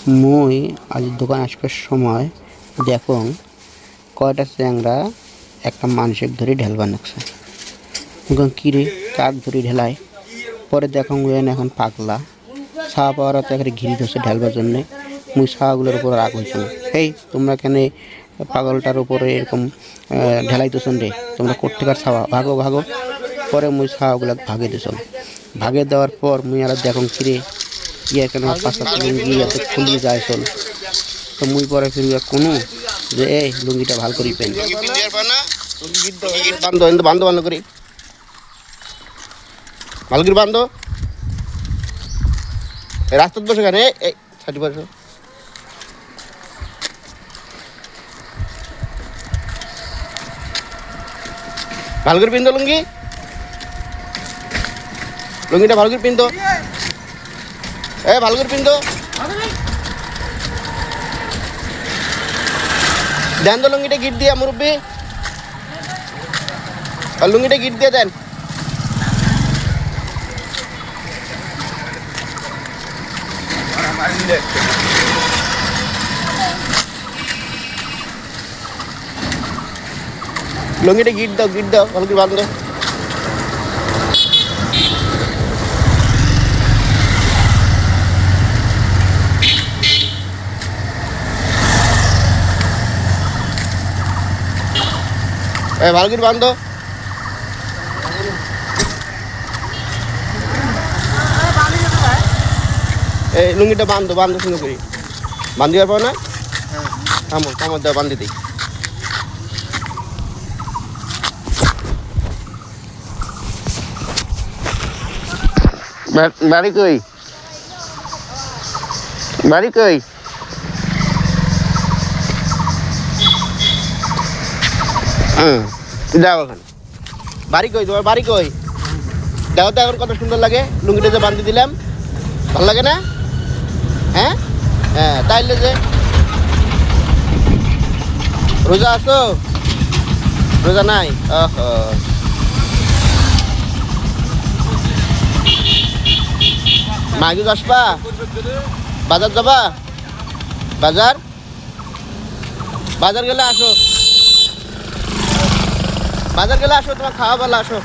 মুই আজ দোকান আসবার সময় দেখুন কয়টা চ্যাংরা একটা মানুষের ধরে ঢেলবার নাকছে। কিরে কাক ধরে ঢেলায়? পরে দেখুন এখন পাগলা ছাওয়া পাওয়ার তো একটা ঘিরি ধরছে ঢেলবার জন্যে। মুই ছাওয়াগুলোর উপর রাগ হয়েছে না। এই তোমরা কেন পাগলটার উপরে এরকম ঢেলাইতেছেন রে? তোমরা কোত্থেকার ছাওয়া, ভাগো ভাগো। পরে মুই ছাওয়াগুলো ভাগে দিছ। ভাগে দেওয়ার পর মুই আর দেখুন কিরে ইয়ে কেন পাশা লুঙ্গি এত খুলি যায় চল। তো মুই পরে ফিরবে কোনো যে এই লুঙ্গিটা ভাল করি পেন বান্ধ বান্ধ বান্ধ করি ভালো করে বান্ধ। রাস্তাত বসে কেন এই ছাটি বসো। ভালো করে পিনতো লুঙ্গি, লুঙ্গিটা ভালো করে পিনতো। এ ভালো করে পিনতো। দেন তো লুঙ্গিটা গিট দিয়ে মুরব্বী, আর লুঙ্গিটা গিট দিয়ে দেন। লুঙ্গিটা গিট দাও, গিট দাও, ভালো করে বাঁধো। ভালো করে বাঁধো। এই লুঙ্গিটা বাঁধো, বাঁধো শুরু করি। বাঁধি পারবো না? থামো থামো, দাও বাঁধি দিই। বাড়ি কই? বাড়ি কই? যাও এখন। বাড়ি কই তোমার? বাড়ি কই? দেখো তো এখন কত সুন্দর লাগে লুঙ্গিটা যে বাঁধি দিলাম, ভালো লাগে না? হ্যাঁ হ্যাঁ, তাইলে যে রোজা আছো? রোজা নাই? মাগি আসবা? বাজার যাবা? বাজার বাজার গেলে আসো, বাজার গেলে আসো, তোমার খাওয়া বেলা আসো।